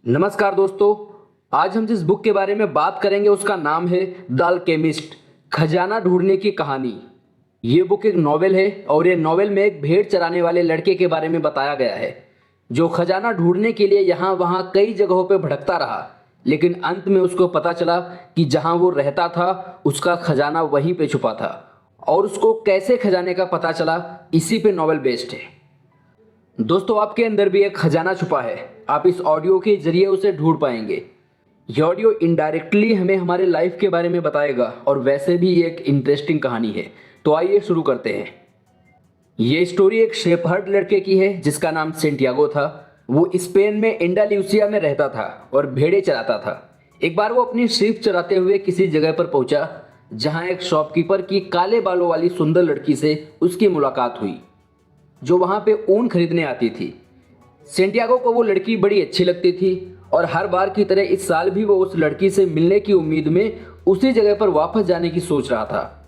नमस्कार दोस्तों। आज हम जिस बुक के बारे में बात करेंगे उसका नाम है द अल्केमिस्ट, खजाना ढूंढने की कहानी। ये बुक एक नॉवेल है और ये नॉवेल में एक भेड़ चराने वाले लड़के के बारे में बताया गया है जो खजाना ढूंढने के लिए यहाँ वहाँ कई जगहों पर भटकता रहा, लेकिन अंत में उसको पता चला कि जहाँ वो रहता था उसका खजाना वहीं पे छुपा था। और उसको कैसे खजाने का पता चला, इसी पे नॉवेल बेस्ड है। दोस्तों, आपके अंदर भी एक खजाना छुपा है, आप इस ऑडियो के जरिए उसे ढूंढ पाएंगे। यह ऑडियो इनडायरेक्टली हमें हमारे लाइफ के बारे में बताएगा और वैसे भी एक इंटरेस्टिंग कहानी है। तो आइए शुरू करते हैं। ये स्टोरी एक शेफर्ड लड़के की है जिसका नाम सेंटियागो था। वो स्पेन में एंडाल्यूसिया में रहता था और भेड़ें चराता था। एक बार वो अपनी शीप चराते हुए किसी जगह पर पहुंचा जहां एक शॉपकीपर की काले बालों वाली सुंदर लड़की से उसकी मुलाकात हुई जो वहां पे ऊन खरीदने आती थी। सेंटियागो को वो लड़की बड़ी अच्छी लगती थी और हर बार की तरह इस साल भी वो उस लड़की से मिलने की उम्मीद में उसी जगह पर वापस जाने की सोच रहा था।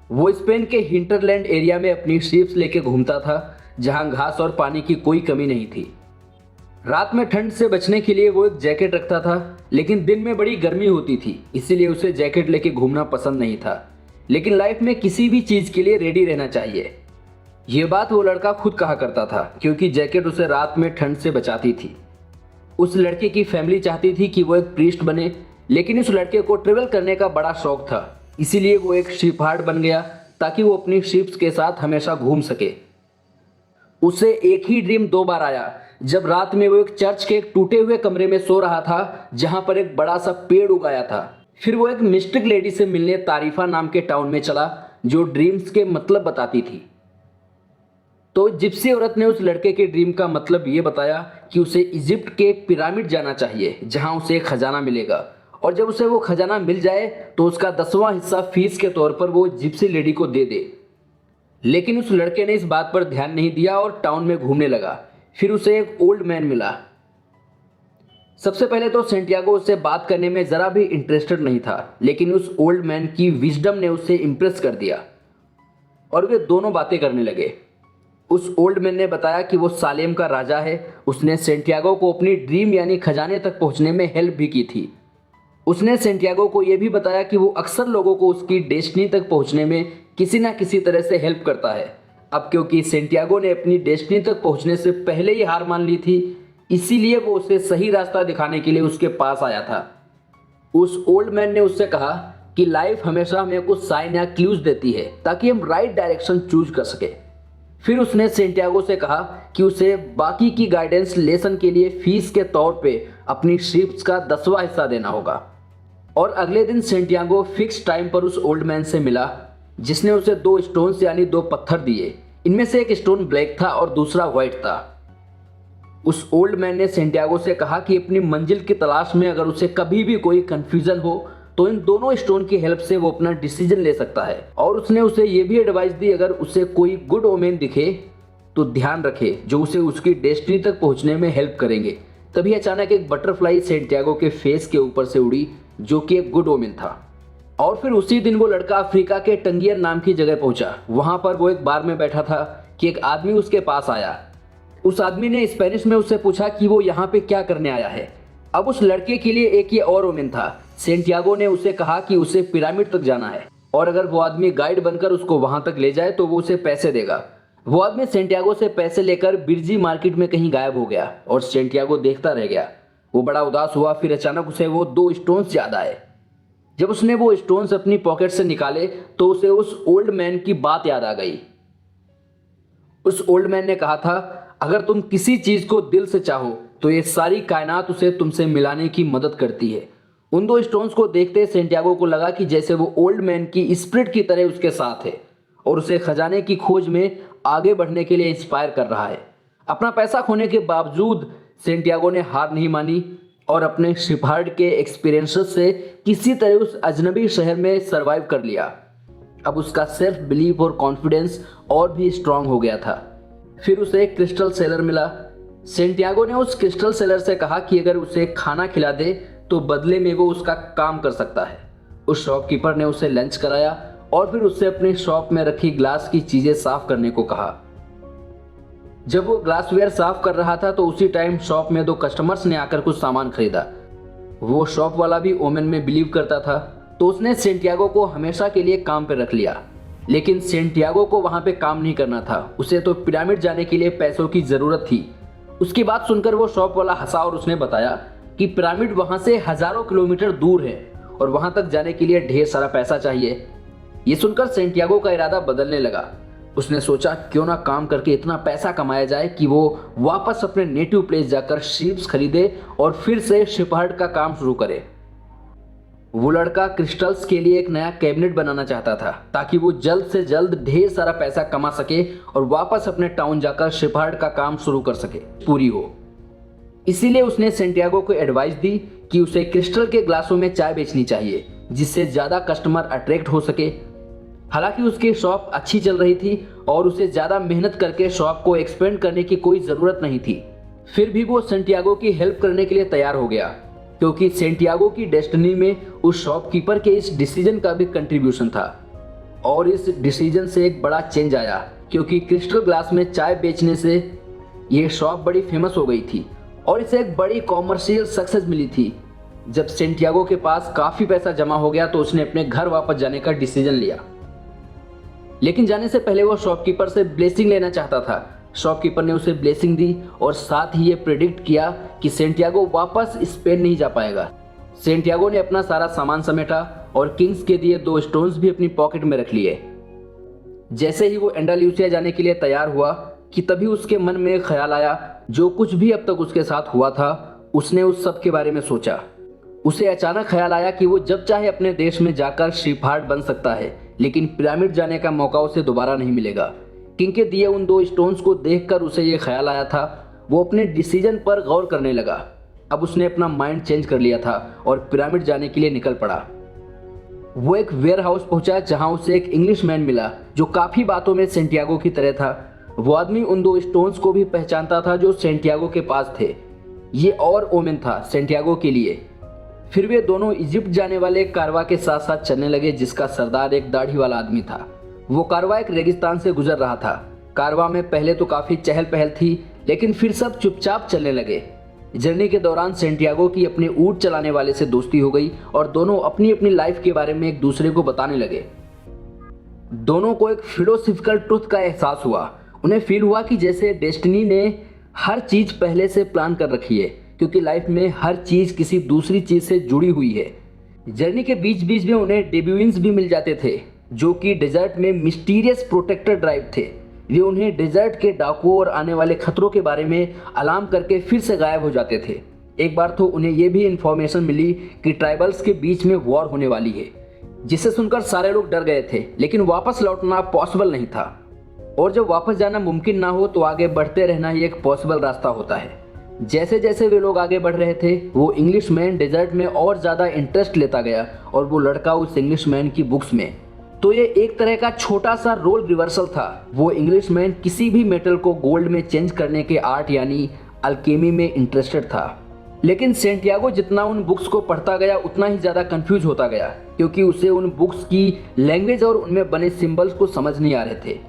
वो स्पेन के हिंटरलैंड एरिया में अपनी शीप्स लेके घूमता था जहां घास और पानी की कोई कमी नहीं थी। रात में ठंड से बचने के लिए वो एक जैकेट रखता था, लेकिन दिन में बड़ी गर्मी होती थी, इसीलिए उसे जैकेट लेके घूमना पसंद नहीं था। लेकिन लाइफ में किसी भी चीज़ के लिए रेडी रहना चाहिए, ये बात वो लड़का खुद कहा करता था, क्योंकि जैकेट उसे रात में ठंड से बचाती थी। उस लड़के की फैमिली चाहती थी कि वो एक प्रीस्ट बने, लेकिन उस लड़के को ट्रेवल करने का बड़ा शौक था, इसीलिए वो एक शीपहार्ड बन गया ताकि वो अपनी शीप्स के साथ हमेशा घूम सके। उसे एक ही ड्रीम 2 बार आया। जब रात में वो एक चर्च के एक टूटे हुए कमरे में सो रहा था जहां पर एक बड़ा सा पेड़ उगाया था। फिर वो एक मिस्टिक लेडी से मिलने तारीफा नाम के टाउन में चला जो ड्रीम्स के मतलब बताती थी। तो जिप्सी औरत ने उस लड़के के ड्रीम का मतलब ये बताया कि उसे इजिप्ट के पिरामिड जाना चाहिए जहां उसे एक खजाना मिलेगा, और जब उसे वो खजाना मिल जाए तो उसका 10वां हिस्सा फीस के तौर पर वो जिप्सी लेडी को दे दे। लेकिन उस लड़के ने इस बात पर ध्यान नहीं दिया और टाउन में घूमने लगा। फिर उसे एक ओल्ड मैन मिला। सबसे पहले तो सेंटियागो उससे बात करने में ज़रा भी इंटरेस्टेड नहीं था, लेकिन उस ओल्ड मैन की विजडम ने उसे इम्प्रेस कर दिया और वे दोनों बातें करने लगे। उस ओल्ड मैन ने बताया कि वो सालेम का राजा है। उसने सेंटियागो को अपनी ड्रीम यानी खजाने तक पहुंचने में हेल्प भी की थी। उसने सेंटियागो को यह भी बताया कि वो अक्सर लोगों को उसकी डेस्टिनी तक पहुंचने में किसी ना किसी तरह से हेल्प करता है। अब क्योंकि सेंटियागो ने अपनी डेस्टिनी तक पहुंचने से पहले ही हार मान ली थी, इसीलिए वो उसे सही रास्ता दिखाने के लिए उसके पास आया था। उस ओल्ड मैन ने उससे कहा कि लाइफ हमेशा हमें कुछ साइन या क्लूज देती है ताकि हम राइट डायरेक्शन चूज कर सके। फिर उसने सेंटियागो से कहा कि उसे बाकी की गाइडेंस लेसन के लिए फीस के तौर पे अपनी शीप्स का 10वां हिस्सा देना होगा। और अगले दिन सेंटियागो फिक्स टाइम पर उस ओल्ड मैन से मिला जिसने उसे 2 स्टोन्स यानी 2 पत्थर दिए। इनमें से एक स्टोन ब्लैक था और दूसरा व्हाइट था। उस ओल्ड मैन ने सेंटियागो से कहा कि अपनी मंजिल की तलाश में अगर उसे कभी भी कोई कंफ्यूजन हो तो इन दोनों स्टोन की हेल्प से वो अपना डिसीजन ले सकता है। और उसने उसे ये भी एडवाइस दी अगर उसे कोई गुड ओमेन दिखे तो ध्यान रखे जो उसे उसकी डेस्टिनी तक पहुंचने में हेल्प करेंगे। तभी अचानक एक बटरफ्लाई सेंटियागो के फेस के ऊपर से उड़ी जो कि एक गुड ओमेन था। और फिर उसी दिन वो लड़का अफ्रीका के टंगियर नाम की जगह पहुंचा। वहां पर वो एक बार में बैठा था कि एक आदमी उसके पास आया। उस आदमी ने स्पेनिश में उससे पूछा कि वो यहाँ पे क्या करने आया है। अब उस लड़के के लिए एक ये और ओमेन था। सेंटियागो ने उसे कहा कि उसे पिरामिड तक जाना है और अगर वो आदमी गाइड बनकर उसको वहां तक ले जाए तो वो उसे पैसे देगा। वो आदमी सेंटियागो से पैसे लेकर बिरजी मार्केट में कहीं गायब हो गया और सेंटियागो देखता रह गया। वो बड़ा उदास हुआ। फिर अचानक उसे वो 2 स्टोन्स याद आए। जब उसने वो स्टोन्स अपनी पॉकेट से निकाले तो उसे उस ओल्ड मैन की बात याद आ गई। उस ओल्ड मैन ने कहा था अगर तुम किसी चीज को दिल से चाहो तो ये सारी कायनात उसे तुमसे मिलाने की मदद करती है। उन 2 स्टोन्स को देखते सेंटियागो को लगा कि जैसे वो ओल्ड मैन की स्पिरिट की तरह उसके साथ है और उसे खजाने की खोज में आगे बढ़ने के लिए इंस्पायर कर रहा है। अपना पैसा खोने के बावजूद सेंटियागो ने हार नहीं मानी और अपने शिपहार्ड के एक्सपीरियंसेस से किसी तरह उस अजनबी शहर में सरवाइव कर लिया। अब उसका सेल्फ बिलीफ और कॉन्फिडेंस और भी स्ट्रांग हो गया था। फिर उसे एक क्रिस्टल सेलर मिला। सेंटियागो ने उस क्रिस्टल सेलर से कहा कि अगर उसे खाना खिला दे तो बदले में वो उसका काम कर सकता है। उस शॉपकीपर ने उसे लंच कराया और फिर उससे अपनी शॉप में रखी ग्लास की चीजें साफ करने को कहा। जब वो ग्लासवेयर साफ कर रहा था तो उसी टाइम शॉप में दो कस्टमर्स ने आकर कुछ सामान खरीदा। वो शॉप वाला भी ओमेन में बिलीव करता था, तो उसने सेंटियागो को हमेशा के लिए काम पे रख लिया। लेकिन सेंटियागो को वहां पे काम नहीं करना था, उसे तो पिरामिड जाने के लिए पैसों की जरूरत थी। उसकी बात सुनकर वो शॉप वाला हंसा और उसने बताया कि पिरामिड वहां से हजारों किलोमीटर दूर है और वहां तक जाने के लिए ढेर सारा पैसा चाहिए। ये सुनकर सेंटियागो का इरादा बदलने लगा। उसने सोचा क्यों ना काम करके इतना पैसा कमाया जाए कि वो वापस अपने नेटिव प्लेस जाकर शिप्स खरीदे और फिर से शिपहार्ड का काम शुरू करे। वो लड़का क्रिस्टल्स के लिए एक नया कैबिनेट बनाना चाहता था ताकि वो जल्द से जल्द ढेर सारा पैसा कमा सके और वापस अपने टाउन जाकर शिपहार्ड का काम शुरू कर सके, पूरी हो। इसीलिए उसने सेंटियागो को एडवाइस दी कि उसे क्रिस्टल के ग्लासों में चाय बेचनी चाहिए जिससे ज्यादा कस्टमर अट्रैक्ट हो सके। हालांकि उसकी शॉप अच्छी चल रही थी और उसे ज्यादा मेहनत करके शॉप को एक्सपेंड करने की कोई जरूरत नहीं थी, फिर भी वो सेंटियागो की हेल्प करने के लिए तैयार हो गया, क्योंकि सेंटियागो की डेस्टिनी में उस शॉपकीपर के इस डिसीजन का भी कंट्रीब्यूशन था। और इस डिसीजन से एक बड़ा चेंज आया, क्योंकि क्रिस्टल ग्लास में चाय बेचने से ये शॉप बड़ी फेमस हो गई थी और इसे एक बड़ी कॉमर्शियल सक्सेस मिली थी। जब सेंटियागो के पास काफी पैसा जमा हो गया तो उसने अपने घर वापस जाने का डिसीजन लिया। लेकिन जाने से पहले वो शॉपकीपर से ब्लेसिंग लेना चाहता था। शॉपकीपर ने उसे ब्लेसिंग दी और साथ ही ये प्रेडिक्ट किया कि सेंटियागो वापस स्पेन नहीं जा पाएगा। सेंटियागो ने अपना सारा सामान समेटा और किंग्स के दिए 2 स्टोन्स भी अपनी पॉकेट में रख लिए। जैसे ही वो एंडालूसिया जाने के लिए तैयार हुआ कि तभी उसके मन में एक ख्याल आया। जो कुछ भी अब तक उसके साथ हुआ था उसने उस सब के बारे में सोचा। उसे अचानक ख्याल आया कि वो जब चाहे अपने देश में जाकर शिपहार्ड बन सकता है, लेकिन पिरामिड जाने का मौका उसे दोबारा नहीं मिलेगा। किंग के दिए उन 2 स्टोन्स को देखकर उसे ये ख्याल आया था। वो अपने डिसीजन पर गौर करने लगा। अब उसने अपना माइंड चेंज कर लिया था और पिरामिड जाने के लिए निकल पड़ा। वो एक वेयर हाउस पहुंचा जहां उसे एक इंग्लिश मैन मिला जो काफी बातों में सेंटियागो की तरह था। वो आदमी उन 2 स्टोन्स को भी पहचानता था जो सेंटियागो के पास थे। ये और ओमेन था सेंटियागो के लिए। फिर वे दोनों इजिप्ट जाने वाले कारवा के साथ साथ चलने लगे, जिसका सरदार एक दाढ़ी वाला आदमी था। वो कारवा एक रेगिस्तान से गुजर रहा था। कारवा में पहले तो काफी चहल पहल थी, लेकिन फिर सब चुपचाप चलने लगे। जर्नी के दौरान सेंटियागो की अपने ऊंट चलाने वाले से दोस्ती हो गई और दोनों अपनी अपनी लाइफ के बारे में एक दूसरे को बताने लगे। दोनों को एक फिलोसॉफिकल ट्रुथ का एहसास हुआ। उन्हें फील हुआ कि जैसे डेस्टिनी ने हर चीज पहले से प्लान कर रखी है, क्योंकि लाइफ में हर चीज किसी दूसरी चीज से जुड़ी हुई है। जर्नी के बीच बीच में उन्हें डेब्यूइंस भी मिल जाते थे जो कि डेजर्ट में मिस्टीरियस प्रोटेक्टर ड्राइव थे। ये उन्हें डेजर्ट के डाकुओं और आने वाले खतरों के बारे में अलार्म करके फिर से गायब हो जाते थे। एक बार तो उन्हें यह भी इंफॉर्मेशन मिली कि ट्राइबल्स के बीच में वॉर होने वाली है, जिसे सुनकर सारे लोग डर गए थे। लेकिन वापस लौटना पॉसिबल नहीं था, और जब वापस जाना मुमकिन ना हो तो आगे बढ़ते रहना ही एक पॉसिबल रास्ता होता है। जैसे जैसे वे लोग आगे बढ़ रहे थे वो इंग्लिशमैन डेजर्ट में और ज़्यादा इंटरेस्ट लेता गया और वो लड़का उस इंग्लिशमैन की बुक्स में। तो ये एक तरह का छोटा सा रोल रिवर्सल था। वो इंग्लिशमैन किसी भी मेटल को गोल्ड में चेंज करने के आर्ट यानी अल्केमी में इंटरेस्टेड था। लेकिन सेंटियागो जितना उन बुक्स को पढ़ता गया उतना ही ज़्यादा कंफ्यूज होता गया, क्योंकि उसे उन बुक्स की लैंग्वेज और उनमें बने सिंबल्स को समझ नहीं आ रहे थे।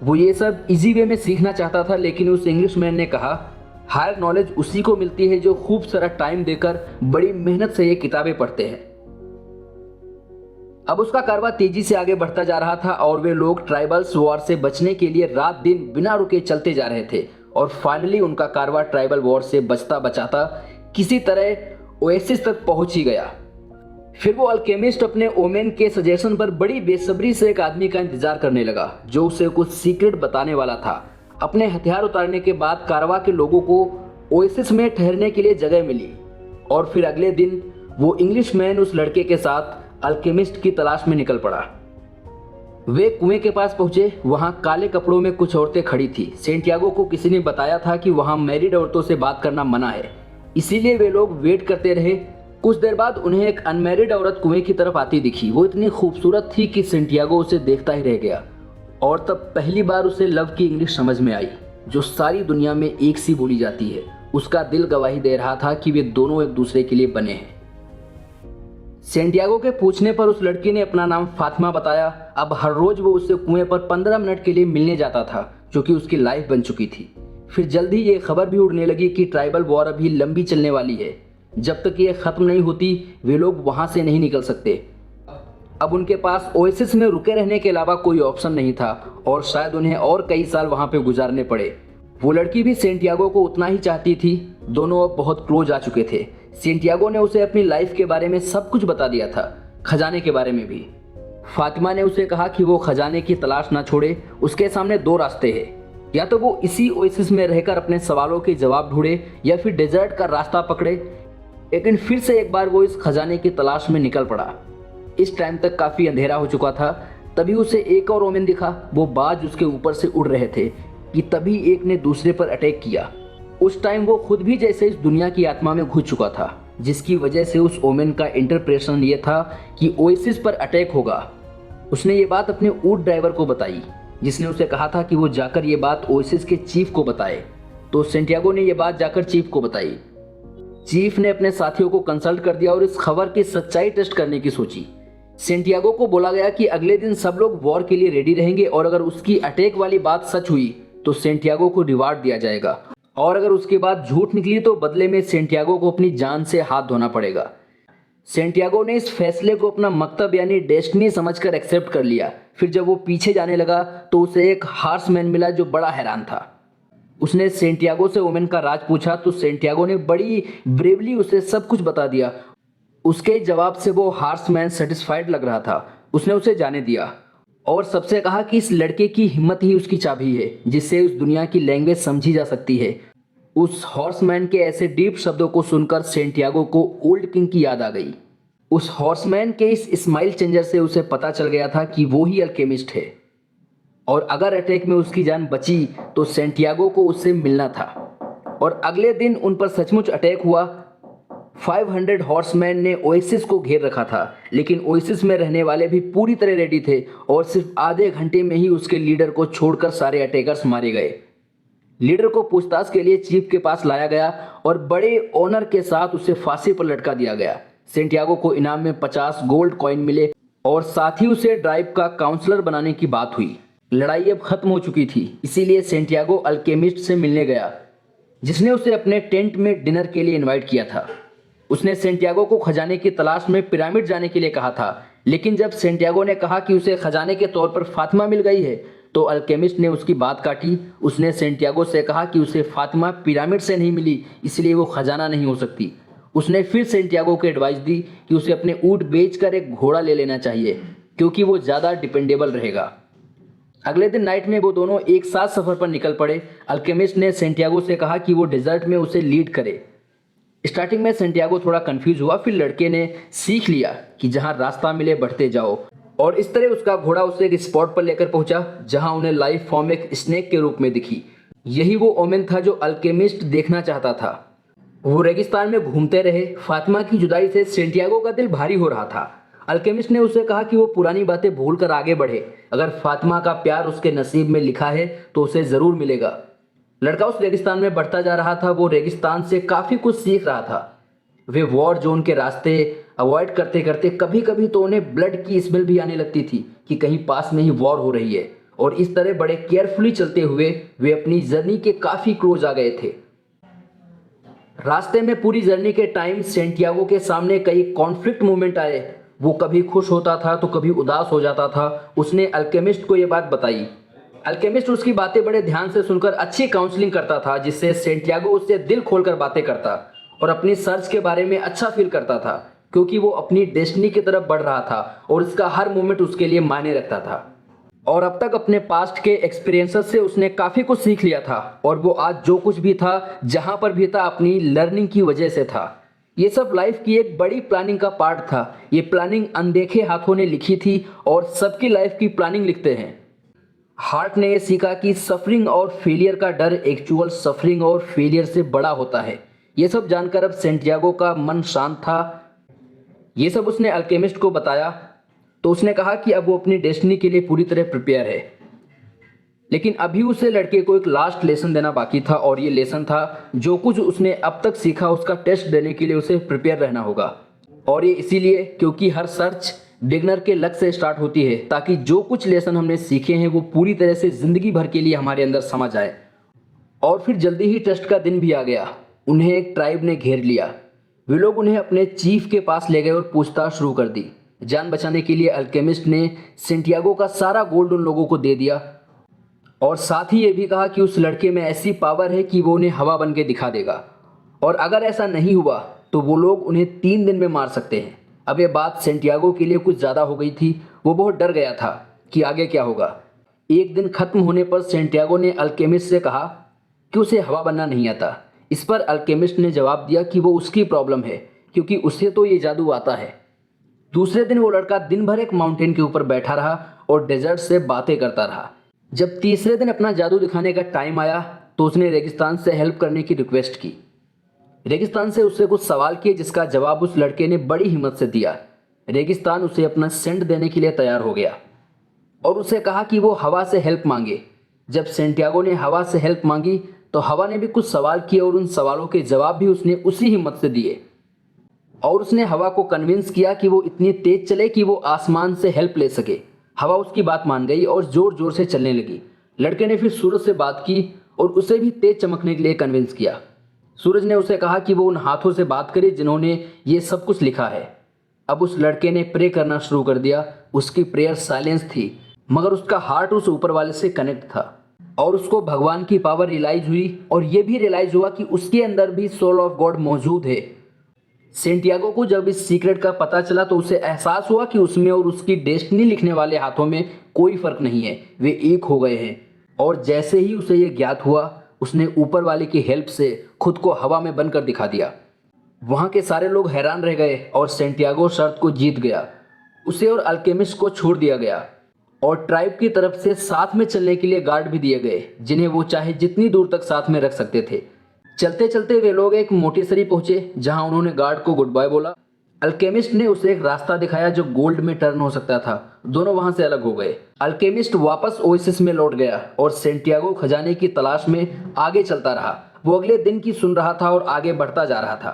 वो ये सब इजी वे में सीखना चाहता था, लेकिन उस इंग्लिशमैन ने कहा हायर नॉलेज उसी को मिलती है जो खूब सारा टाइम देकर बड़ी मेहनत से ये किताबें पढ़ते हैं। अब उसका कारवा तेजी से आगे बढ़ता जा रहा था और वे लोग ट्राइबल्स वॉर से बचने के लिए रात दिन बिना रुके चलते जा रहे थे। और फाइनली उनका कारवा ट्राइबल वॉर से बचता बचाता किसी तरह ओएसिस तक पहुंच ही गया। फिर वो अल्केमिस्ट अपने ओमेन के सजेशन पर बड़ी बेसब्री से एक आदमी का इंतजार करने लगा जो उसे कुछ सीक्रेट बताने वाला था। अपने हथियार उतारने के बाद कारवा के लोगों को ओएसिस में ठहरने के लिए जगह मिली और फिर अगले दिन वो इंग्लिशमैन उस लड़के के साथ अल्केमिस्ट की तलाश में निकल पड़ा। वे कुएं के पास पहुंचे। वहां काले कपड़ों में कुछ औरतें खड़ी थी। सेंटियागो को किसी ने बताया था कि वहां मैरिड औरतों से बात करना मना है, इसीलिए वे लोग वेट करते रहे। कुछ देर बाद उन्हें एक अनमैरिड औरत कुएं की तरफ आती दिखी। वो इतनी खूबसूरत थी कि सेंटियागो उसे देखता ही रह गया और तब पहली बार उसे लव की इंग्लिश समझ में आई, जो सारी दुनिया में एक सी बोली जाती है। उसका दिल गवाही दे रहा था कि वे दोनों एक दूसरे के लिए बने हैं। सेंटियागो के पूछने पर उस लड़की ने अपना नाम फातिमा बताया। अब हर रोज वो उससे कुएं पर 15 मिनट के लिए मिलने जाता था, जो कि उसकी लाइफ बन चुकी थी। फिर जल्द ही ये खबर भी उड़ने लगी कि ट्राइबल वॉर अभी लंबी चलने वाली है, जब तक ये ख़त्म नहीं होती वे लोग वहाँ से नहीं निकल सकते। अब उनके पास ओएसिस में रुके रहने के अलावा कोई ऑप्शन नहीं था और शायद उन्हें और कई साल वहाँ पे गुजारने पड़े। वो लड़की भी सेंटियागो को उतना ही चाहती थी, दोनों अब बहुत क्लोज आ चुके थे। सेंटियागो ने उसे अपनी लाइफ के बारे में सब कुछ बता दिया था, खजाने के बारे में भी। फातिमा ने उसे कहा कि वो खजाने की तलाश ना छोड़े, उसके सामने दो रास्ते हैं, या तो वो इसी ओएसिस में रहकर अपने सवालों के जवाब ढूंढे या फिर डेजर्ट का रास्ता पकड़े। लेकिन फिर से एक बार वो इस खजाने की तलाश में निकल पड़ा। इस टाइम तक काफ़ी अंधेरा हो चुका था, तभी उसे एक और ओमेन दिखा। वो बाज उसके ऊपर से उड़ रहे थे कि तभी एक ने दूसरे पर अटैक किया। उस टाइम वो खुद भी जैसे इस दुनिया की आत्मा में घुस चुका था, जिसकी वजह से उस ओमेन का इंटरप्रेशन ये था कि ओएसिस पर अटैक होगा। उसने ये बात अपने ऊंट ड्राइवर को बताई, जिसने उसे कहा था कि वो जाकर ये बात ओएसिस के चीफ को बताए। तो सेंटियागो ने ये बात जाकर चीफ को बताई। चीफ ने अपने साथियों को कंसल्ट कर दिया और इस खबर की सच्चाई टेस्ट करने की सोची। सेंटियागो को बोला गया कि अगले दिन सब लोग वॉर के लिए रेडी रहेंगे और अगर उसकी अटैक वाली बात सच हुई तो सेंटियागो को रिवार्ड दिया जाएगा, और अगर उसके बाद झूठ निकली तो बदले में सेंटियागो को अपनी जान से हाथ धोना पड़ेगा। सेंटियागो ने इस फैसले को अपना मकतब यानी डेस्टिनी समझकर एक्सेप्ट कर लिया। फिर जब वो पीछे जाने लगा तो उसे एक हार्समैन मिला जो बड़ा हैरान था। उसने सेंटियागो से ओमेन का राज पूछा तो सेंटियागो ने बड़ी ब्रेवली उसे सब कुछ बता दिया। उसके जवाब से वो हार्समैन सेटिस्फाइड लग रहा था। उसने उसे जाने दिया और सबसे कहा कि इस लड़के की हिम्मत ही उसकी चाबी है, जिससे उस दुनिया की लैंग्वेज समझी जा सकती है। उस हॉर्समैन के ऐसे डीप शब्दों को सुनकर सेंटियागो को ओल्ड किंग की याद आ गई। उस हॉर्समैन के इस स्माइल चेंजर से उसे पता चल गया था कि वो ही अल्केमिस्ट है, और अगर अटैक में उसकी जान बची तो सेंटियागो को उससे मिलना था। और अगले दिन उन पर सचमुच अटैक हुआ। 500 हॉर्समैन ने ओएसिस को घेर रखा था, लेकिन ओएसिस में रहने वाले भी पूरी तरह रेडी थे और सिर्फ आधे घंटे में ही उसके लीडर को छोड़कर सारे अटैकर्स मारे गए। लीडर को पूछताछ के लिए चीफ के पास लाया गया और बड़े ऑनर के साथ उसे फांसी पर लटका दिया गया। सेंटियागो को इनाम में 50 गोल्ड कॉइन मिले और साथ ही उसे ड्राइव का काउंसलर बनाने की बात हुई। लड़ाई अब खत्म हो चुकी थी, इसीलिए सेंटियागो अल्केमिस्ट से मिलने गया, जिसने उसे अपने टेंट में डिनर के लिए इनवाइट किया था। उसने सेंटियागो को खजाने की तलाश में पिरामिड जाने के लिए कहा था, लेकिन जब सेंटियागो ने कहा कि उसे खजाने के तौर पर फातिमा मिल गई है तो अल्केमिस्ट ने उसकी बात काटी। उसने सेंटियागो से कहा कि उसे फातिमा पिरामिड से नहीं मिली, इसलिए वो खजाना नहीं हो सकती। उसने फिर सेंटियागो को एडवाइस दी कि उसे अपने ऊंट बेचकर एक घोड़ा ले लेना चाहिए, क्योंकि वो ज़्यादा डिपेंडेबल रहेगा। अगले दिन नाइट में वो दोनों एक साथ सफ़र पर निकल पड़े। अल्केमिस्ट ने सेंटियागो से कहा कि वो डेजर्ट में उसे लीड करे। स्टार्टिंग में सेंटियागो थोड़ा कंफ्यूज हुआ, फिर लड़के ने सीख लिया कि जहाँ रास्ता मिले बढ़ते जाओ, और इस तरह उसका घोड़ा उसे एक स्पॉट पर लेकर पहुंचा जहां उन्हें लाइफ फॉर्म एक स्नेक के रूप में दिखी। यही वो ओमेन था जो अल्केमिस्ट देखना चाहता था। वो रेगिस्तान में घूमते रहे। फातिमा की जुदाई से सेंटियागो का दिल भारी हो रहा था। अल्केमिस्ट ने उसे कहा कि वो पुरानी बातें भूलकर आगे बढ़े। अगर फातिमा का प्यार उसके नसीब में लिखा है तो उसे ज़रूर मिलेगा। लड़का उस रेगिस्तान में बढ़ता जा रहा था। वो रेगिस्तान से काफ़ी कुछ सीख रहा था। वे वॉर जोन के रास्ते अवॉइड करते करते कभी कभी तो उन्हें ब्लड की स्मेल भी आने लगती थी कि कहीं पास में ही वॉर हो रही है, और इस तरह बड़े केयरफुली चलते हुए वे अपनी जर्नी के काफ़ी क्लोज आ गए थे। रास्ते में पूरी जर्नी के टाइम सेंटियागो के सामने कई कॉन्फ्लिक्ट मोमेंट आए। वो कभी खुश होता था तो कभी उदास हो जाता था। उसने अल्केमिस्ट को ये बात बताई। अल्केमिस्ट उसकी बातें बड़े ध्यान से सुनकर अच्छी काउंसलिंग करता था, जिससे सेंटियागो उससे दिल खोलकर बातें करता और अपनी सर्च के बारे में अच्छा फील करता था, क्योंकि वो अपनी डेस्टिनी की तरफ बढ़ रहा था और इसका हर मोमेंट उसके लिए मायने रखता था। और अब तक अपने पास्ट के एक्सपीरियंसेस से उसने काफ़ी कुछ सीख लिया था, और वो आज जो कुछ भी था, जहाँ पर भी था, अपनी लर्निंग की वजह से था। ये सब लाइफ की एक बड़ी प्लानिंग का पार्ट था। ये प्लानिंग अनदेखे हाथों ने लिखी थी और सबकी लाइफ की प्लानिंग लिखते हैं। हार्ट ने यह सीखा कि सफरिंग और फेलियर का डर एक्चुअल सफरिंग और फेलियर से बड़ा होता है। ये सब जानकर अब सेंटियागो का मन शांत था। ये सब उसने अल्केमिस्ट को बताया तो उसने कहा कि अब वो अपनी डेस्टिनी के लिए पूरी तरह प्रिपेयर है। लेकिन अभी उसे लड़के को एक लास्ट लेसन देना बाकी था, और ये लेसन था जो कुछ उसने अब तक सीखा उसका टेस्ट देने के लिए उसे प्रिपेयर रहना होगा। और ये इसीलिए क्योंकि हर सर्च बिगनर के लक से स्टार्ट होती है, ताकि जो कुछ लेसन हमने सीखे हैं वो पूरी तरह से ज़िंदगी भर के लिए हमारे अंदर समझ आए। और फिर जल्दी ही टेस्ट का दिन भी आ गया। उन्हें एक ट्राइब ने घेर लिया। वे लोग उन्हें अपने चीफ के पास ले गए और पूछताछ शुरू कर दी। जान बचाने के लिए अल्केमिस्ट ने सेंटियागो का सारा गोल्ड उन लोगों को दे दिया और साथ ही ये भी कहा कि उस लड़के में ऐसी पावर है कि वो उन्हें हवा बन के दिखा देगा और अगर ऐसा नहीं हुआ तो वो लोग उन्हें 3 दिन में मार सकते हैं। अब ये बात सेंटियागो के लिए कुछ ज़्यादा हो गई थी। वो बहुत डर गया था कि आगे क्या होगा। एक दिन खत्म होने पर सेंटियागो ने अल्केमिस्ट से कहा कि उसे हवा बनना नहीं आता। इस पर अल्केमिस्ट ने जवाब दिया कि वो उसकी प्रॉब्लम है क्योंकि उसे तो ये जादू आता है। दूसरे दिन वो लड़का दिन भर एक माउंटेन के ऊपर बैठा रहा और डेजर्ट से बातें करता रहा। जब तीसरे दिन अपना जादू दिखाने का टाइम आया तो उसने रेगिस्तान से हेल्प करने की रिक्वेस्ट की। रेगिस्तान से उससे कुछ सवाल किए जिसका जवाब उस लड़के ने बड़ी हिम्मत से दिया। रेगिस्तान उसे अपना सेंट देने के लिए तैयार हो गया और उसे कहा कि वो हवा से हेल्प मांगे। जब सेंटियागो ने हवा से हेल्प मांगी तो हवा ने भी कुछ सवाल किए और उन सवालों के जवाब भी उसने उसी हिम्मत से दिए और उसने हवा को कन्विंस किया कि वो इतनी तेज चले कि वो आसमान से हेल्प ले सके। हवा उसकी बात मान गई और जोर जोर से चलने लगी। लड़के ने फिर सूरज से बात की और उसे भी तेज चमकने के लिए कन्विंस किया। सूरज ने उसे कहा कि वो उन हाथों से बात करे जिन्होंने ये सब कुछ लिखा है। अब उस लड़के ने प्रे करना शुरू कर दिया। उसकी प्रेयर साइलेंस थी मगर उसका हार्ट उस ऊपर वाले से कनेक्ट था और उसको भगवान की पावर रियलाइज हुई और ये भी रियलाइज हुआ कि उसके अंदर भी सोल ऑफ गॉड मौजूद है। सेंटियागो को जब इस सीक्रेट का पता चला तो उसे एहसास हुआ कि उसमें और उसकी डेस्टिनी लिखने वाले हाथों में कोई फर्क नहीं है, वे एक हो गए हैं। और जैसे ही उसे ये ज्ञात हुआ उसने ऊपर वाले की हेल्प से खुद को हवा में बनकर दिखा दिया। वहाँ के सारे लोग हैरान रह गए और सेंटियागो शर्त को जीत गया। उसे और अल्केमिस्ट को छोड़ दिया गया और ट्राइब की तरफ से साथ में चलने के लिए गार्ड भी दिए गए जिन्हें वो चाहे जितनी दूर तक साथ में रख सकते थे। चलते चलते वे लोग एक मोटी सरी पहुंचे जहां उन्होंने गार्ड को गुड बाय बोला। अल्केमिस्ट ने उसे एक रास्ता दिखाया जो गोल्ड में टर्न हो सकता था। दोनों वहां से अलग हो गए। अल्केमिस्ट वापस ओएसिस में लौट गया और सेंटियागो खजाने की तलाश में आगे चलता रहा। वो अगले दिन की सुन रहा था और आगे बढ़ता जा रहा था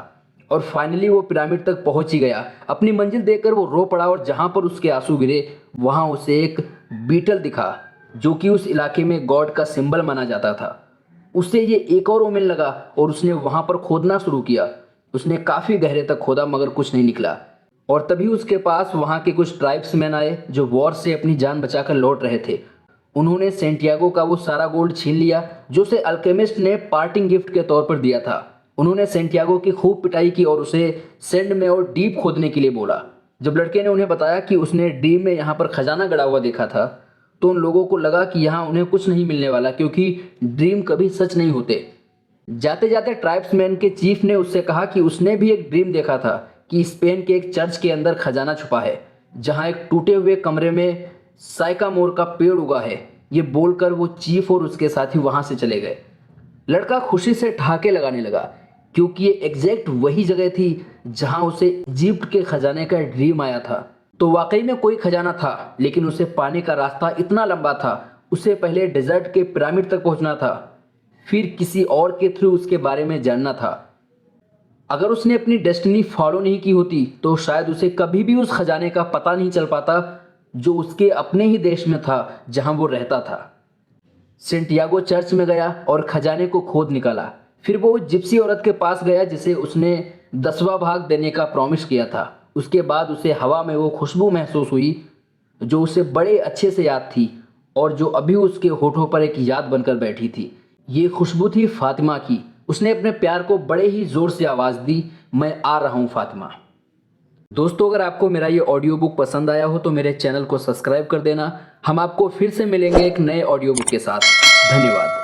और फाइनली वो पिरामिड तक पहुंच ही गया। अपनी मंजिल देखकर वो रो पड़ा और जहां पर उसके आंसू गिरे वहां उसे एक बीटल दिखा जो कि उस इलाके में गॉड का सिंबल माना जाता था। उससे ये एक और उम्मीद लगा और उसने वहां पर खोदना शुरू किया। उसने काफ़ी गहरे तक खोदा मगर कुछ नहीं निकला और तभी उसके पास वहां के कुछ ट्राइब्समैन आए जो वॉर से अपनी जान बचाकर लौट रहे थे। उन्होंने सेंटियागो का वो सारा गोल्ड छीन लिया जो उसे अल्केमिस्ट ने पार्टिंग गिफ्ट के तौर पर दिया था। उन्होंने सेंटियागो की खूब पिटाई की और उसे सैंड में और डीप खोदने के लिए बोला। जब लड़के ने उन्हें बताया कि उसने ड्रीम में यहाँ पर खजाना गड़ा हुआ देखा था तो उन लोगों को लगा कि यहाँ उन्हें कुछ नहीं मिलने वाला क्योंकि ड्रीम कभी सच नहीं होते। जाते जाते ट्राइब्समैन के चीफ ने उससे कहा कि उसने भी एक ड्रीम देखा था कि स्पेन के एक चर्च के अंदर खजाना छुपा है जहाँ एक टूटे हुए कमरे में साइकामोर का पेड़ उगा है। ये बोलकर वो चीफ और उसके साथी वहाँ से चले गए। लड़का खुशी से ठहाके लगाने लगा क्योंकि ये एग्जैक्ट वही जगह थी जहाँ उसे इजिप्ट के खजाने का ड्रीम आया था। तो वाकई में कोई खजाना था लेकिन उसे पाने का रास्ता इतना लंबा था। उसे पहले डेजर्ट के पिरामिड तक पहुंचना था फिर किसी और के थ्रू उसके बारे में जानना था। अगर उसने अपनी डेस्टिनी फॉलो नहीं की होती तो शायद उसे कभी भी उस खजाने का पता नहीं चल पाता जो उसके अपने ही देश में था जहां वो रहता था। सेंटियागो चर्च में गया और खजाने को खोद निकाला। फिर वो जिप्सी औरत के पास गया जिसे उसने 10वां भाग देने का प्रॉमिस किया था। उसके बाद उसे हवा में वो खुशबू महसूस हुई जो उसे बड़े अच्छे से याद थी और जो अभी उसके होठों पर एक याद बनकर बैठी थी। ये खुशबू थी फातिमा की। उसने अपने प्यार को बड़े ही जोर से आवाज़ दी, मैं आ रहा हूँ फातिमा। दोस्तों अगर आपको मेरा ये ऑडियो बुक पसंद आया हो तो मेरे चैनल को सब्सक्राइब कर देना। हम आपको फिर से मिलेंगे एक नए ऑडियो बुक के साथ। धन्यवाद।